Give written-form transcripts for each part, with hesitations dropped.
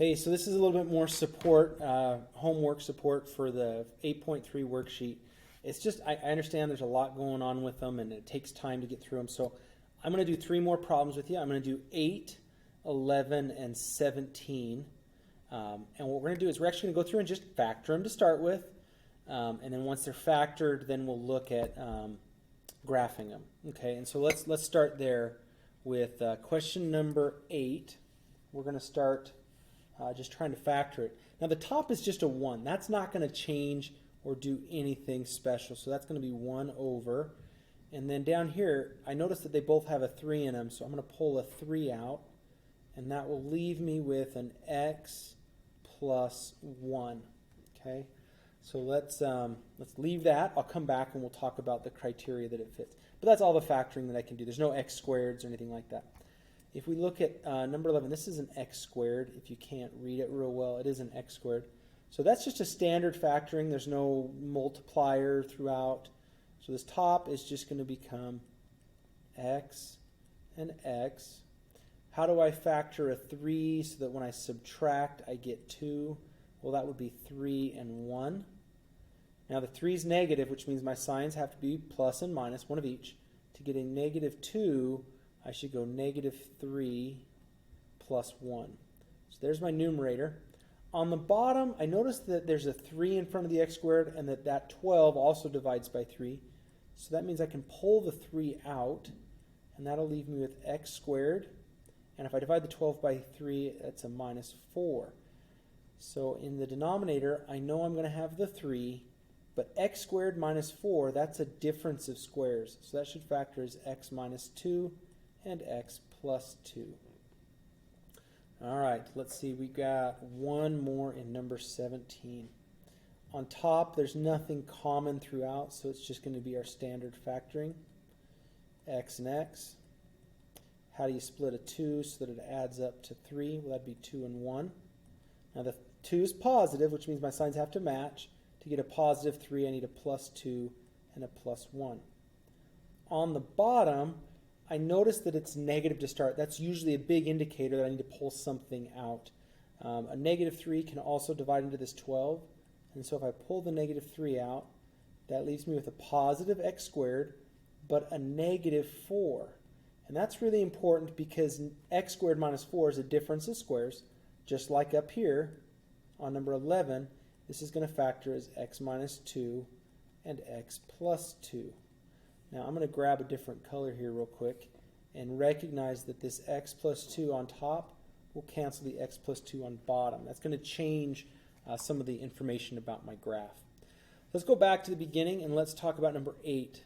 Hey, so this is a little bit more support, homework support for the 8.3 worksheet. It's just, I understand there's a lot going on with them and it takes time to get through them. So I'm going to do 3 more problems with you. I'm going to do 8, 11, and 17. And what we're going to do is we're actually going to go through and just factor them to start with. And then once they're factored, then we'll look at graphing them. Okay, and so let's start there with question number 8. We're going to start just trying to factor it. Now the top is just a 1. That's not going to change or do anything special. So that's going to be 1 over. And then down here, I notice that they both have a 3 in them. So I'm going to pull a 3 out. And that will leave me with an x plus 1. Okay. So let's leave that. I'll come back and we'll talk about the criteria that it fits. But that's all the factoring that I can do. There's no x squareds or anything like that. If we look at number 11, this is an x squared. If you can't read it real well, it is an x squared. So that's just a standard factoring. There's no multiplier throughout. So this top is just going to become x and x. How do I factor a 3 so that when I subtract I get 2? Well, that would be 3 and 1. Now the 3 is negative, which means my signs have to be plus and minus, one of each. To get a negative 2, I should go negative 3 plus 1. So there's my numerator. On the bottom, I notice that there's a 3 in front of the x squared and that 12 also divides by 3. So that means I can pull the 3 out, and that'll leave me with x squared. And if I divide the 12 by 3, that's a minus 4. So in the denominator, I know I'm going to have the 3, but x squared minus 4, that's a difference of squares. So that should factor as x minus 2 and x plus 2. All right, let's see. We got one more in number 17. On top, there's nothing common throughout, so it's just going to be our standard factoring. X and x. How do you split a 2 so that it adds up to 3? Well, that'd be 2 and 1. Now the 2 is positive, which means my signs have to match. To get a positive 3, I need a plus 2 and a plus 1. On the bottom, I notice that it's negative to start. That's usually a big indicator that I need to pull something out. A negative 3 can also divide into this 12. And so if I pull the negative 3 out, that leaves me with a positive x squared, but a negative 4. And that's really important because x squared minus 4 is a difference of squares. Just like up here on number 11, this is going to factor as x minus 2 and x plus 2. Now I'm going to grab a different color here real quick and recognize that this x plus 2 on top will cancel the x plus 2 on bottom. That's going to change some of the information about my graph. Let's go back to the beginning and let's talk about number 8.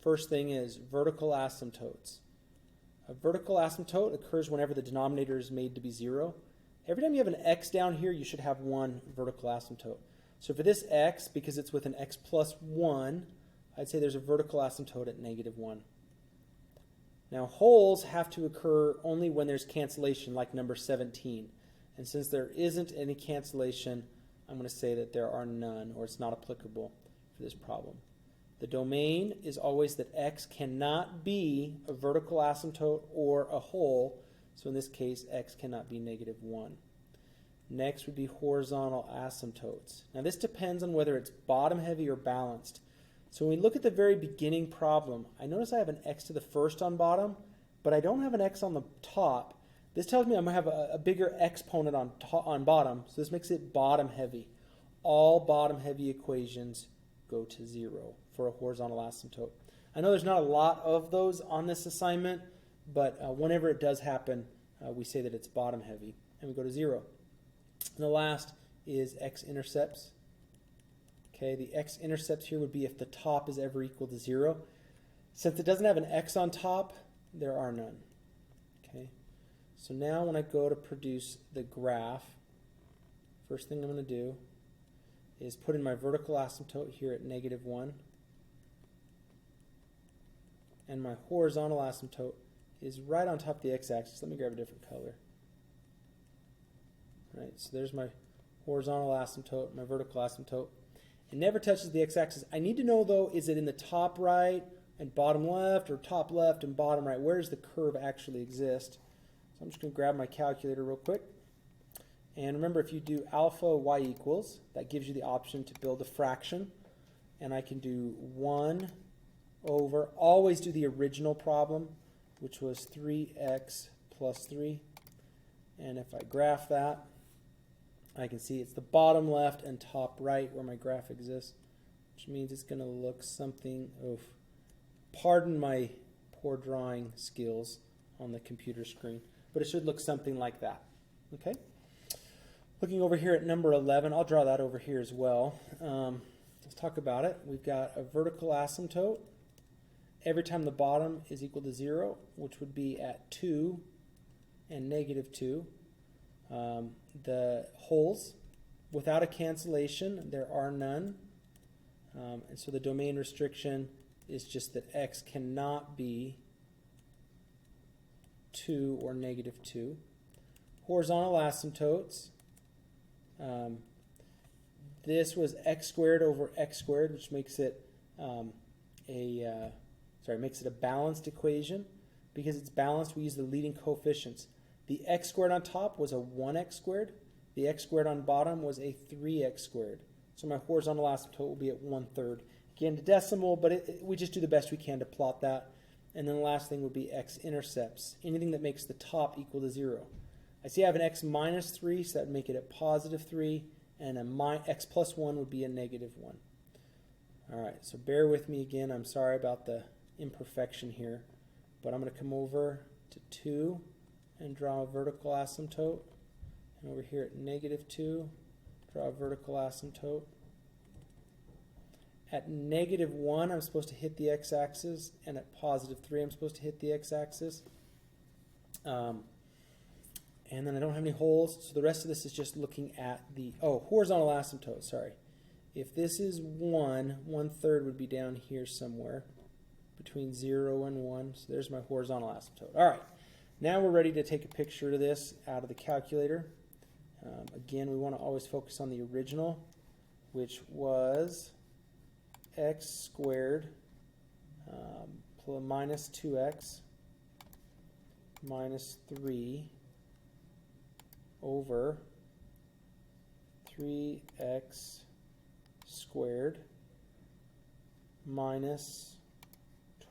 First thing is vertical asymptotes. A vertical asymptote occurs whenever the denominator is made to be 0. Every time you have an x down here, you should have one vertical asymptote. So for this x, because it's with an x plus 1, I'd say there's a vertical asymptote at negative 1. Now wholes have to occur only when there's cancellation, like number 17. And since there isn't any cancellation, I'm going to say that there are none, or it's not applicable for this problem. The domain is always that x cannot be a vertical asymptote or a hole. So in this case, x cannot be negative 1. Next would be horizontal asymptotes. Now this depends on whether it's bottom heavy or balanced. So when we look at the very beginning problem, I notice I have an x to the first on bottom, but I don't have an x on the top. This tells me I'm going to have a bigger exponent on bottom, so this makes it bottom heavy. All bottom heavy equations go to 0 for a horizontal asymptote. I know there's not a lot of those on this assignment, but whenever it does happen, we say that it's bottom heavy, and we go to 0. And the last is X-Intercepts. Okay, the X-Intercepts here would be if the top is ever equal to 0. Since it doesn't have an x on top, there are none. Okay, so now when I go to produce the graph, first thing I'm going to do is put in my vertical asymptote here at negative 1, and my horizontal asymptote is right on top of the x-axis. Let me grab a different color. All right, so there's my horizontal asymptote, my vertical asymptote. It never touches the x-axis. I need to know, though, is it in the top right and bottom left, or top left and bottom right? Where does the curve actually exist? So I'm just going to grab my calculator real quick. And remember, if you do alpha y equals, that gives you the option to build a fraction. And I can do 1 over, always do the original problem, which was 3x plus 3. And if I graph that, I can see it's the bottom left and top right where my graph exists, which means it's going to look something of, pardon my poor drawing skills on the computer screen, but it should look something like that. Okay? Looking over here at number 11, I'll draw that over here as well. Let's talk about it. We've got a vertical asymptote. Every time the bottom is equal to 0, which would be at 2 and negative 2. The holes, without a cancellation, there are none. And so the domain restriction is just that x cannot be 2 or negative 2. Horizontal asymptotes. This was x squared over x squared, which makes it makes it a balanced equation. Because it's balanced, we use the leading coefficients. The x squared on top was a 1x squared. The x squared on bottom was a 3x squared. So my horizontal asymptote will be at 1/3. Again, the decimal, but we just do the best we can to plot that. And then the last thing would be x-intercepts. Anything that makes the top equal to 0. I see I have an x minus 3, so that would make it a positive 3. And x plus 1 would be a negative 1. All right, so bear with me again. I'm sorry about the imperfection here. But I'm going to come over to 2 and draw a vertical asymptote. And over here at negative 2, draw a vertical asymptote. At negative 1, I'm supposed to hit the x-axis, and at positive 3, I'm supposed to hit the x-axis. And then I don't have any holes, so the rest of this is just looking at the, horizontal asymptote, sorry. If this is 1, 1/3 would be down here somewhere, between 0 and 1. So there's my horizontal asymptote. All right, now we're ready to take a picture of this out of the calculator. Again, we want to always focus on the original, which was x squared plus minus 2x minus 3 over 3x squared minus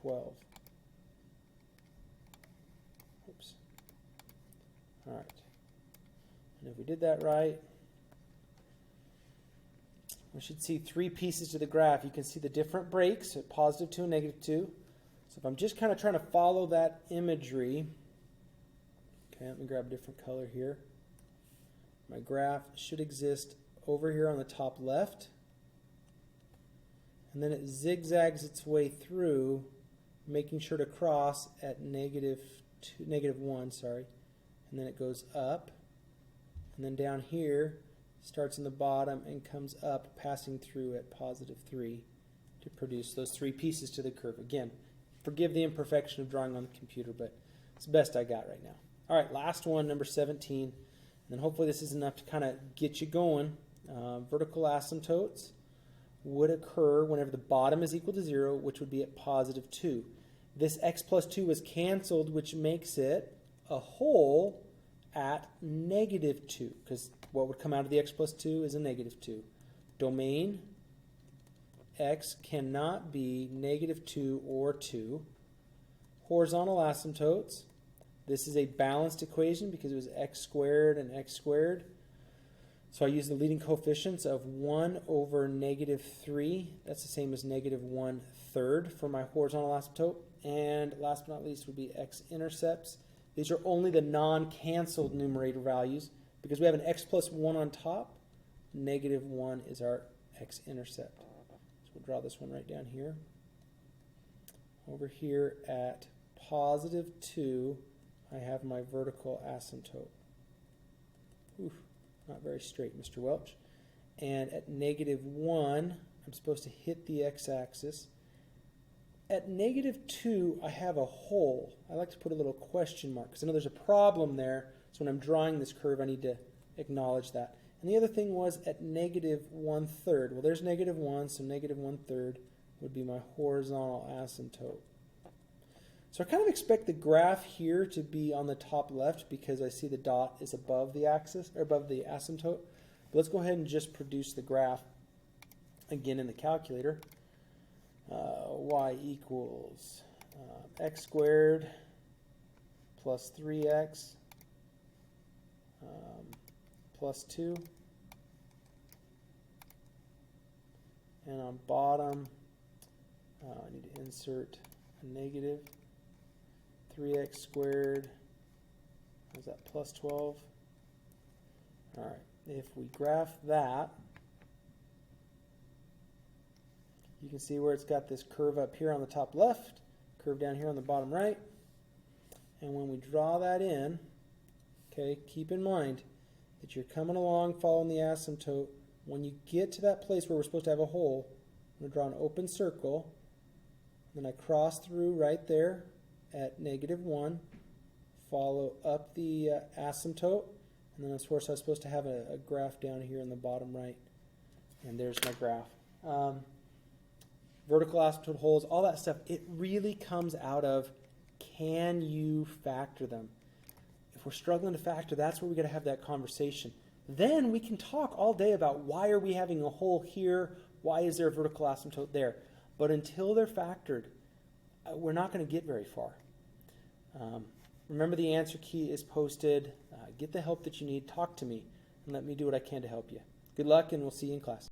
12. Oops. All right. And if we did that right, we should see 3 pieces to the graph. You can see the different breaks at positive 2 and negative 2. So if I'm just kind of trying to follow that imagery, okay, let me grab a different color here. My graph should exist over here on the top left. And then it zigzags its way through, making sure to cross at negative 1, sorry. And then it goes up. And then down here, starts in the bottom and comes up, passing through at positive 3 to produce those 3 pieces to the curve. Again, forgive the imperfection of drawing on the computer, but it's the best I got right now. All right, last one, number 17. And then hopefully this is enough to kind of get you going. Vertical asymptotes would occur whenever the bottom is equal to 0, which would be at positive 2. This x plus 2 was canceled, which makes it a hole at negative 2, because what would come out of the x plus 2 is a negative 2. Domain, x cannot be negative 2 or 2. Horizontal asymptotes, this is a balanced equation because it was x squared and x squared. So I use the leading coefficients of 1 over negative 3. That's the same as negative 1/3 for my horizontal asymptote. And last but not least would be x-intercepts. These are only the non-canceled numerator values because we have an x plus 1 on top. Negative 1 is our x-intercept. So we'll draw this one right down here. Over here at positive 2, I have my vertical asymptote. Oof, not very straight, Mr. Welch. And at negative 1, I'm supposed to hit the x-axis. At negative 2, I have a hole. I like to put a little question mark because I know there's a problem there. So when I'm drawing this curve, I need to acknowledge that. And the other thing was at negative 1/3. Well, there's negative 1, so negative 1/3 would be my horizontal asymptote. So I kind of expect the graph here to be on the top left because I see the dot is above the axis, or above the asymptote. But let's go ahead and just produce the graph again in the calculator. Y equals x squared plus 3x plus 2. And on bottom, I need to insert a negative. 3x squared, what is that, plus 12? All right, if we graph that, you can see where it's got this curve up here on the top left, curve down here on the bottom right. And when we draw that in, okay, keep in mind that you're coming along following the asymptote. When you get to that place where we're supposed to have a hole, I'm going to draw an open circle. Then I cross through right there at -1, follow up the asymptote, and then of course I was supposed to have a graph down here in the bottom right. And there's my graph. Vertical asymptote holes, all that stuff, it really comes out of, can you factor them? If we're struggling to factor, that's where we got to have that conversation. Then we can talk all day about why are we having a hole here, why is there a vertical asymptote there. But until they're factored, we're not going to get very far. Remember, the answer key is posted. Get the help that you need, talk to me, and let me do what I can to help you. Good luck, and we'll see you in class.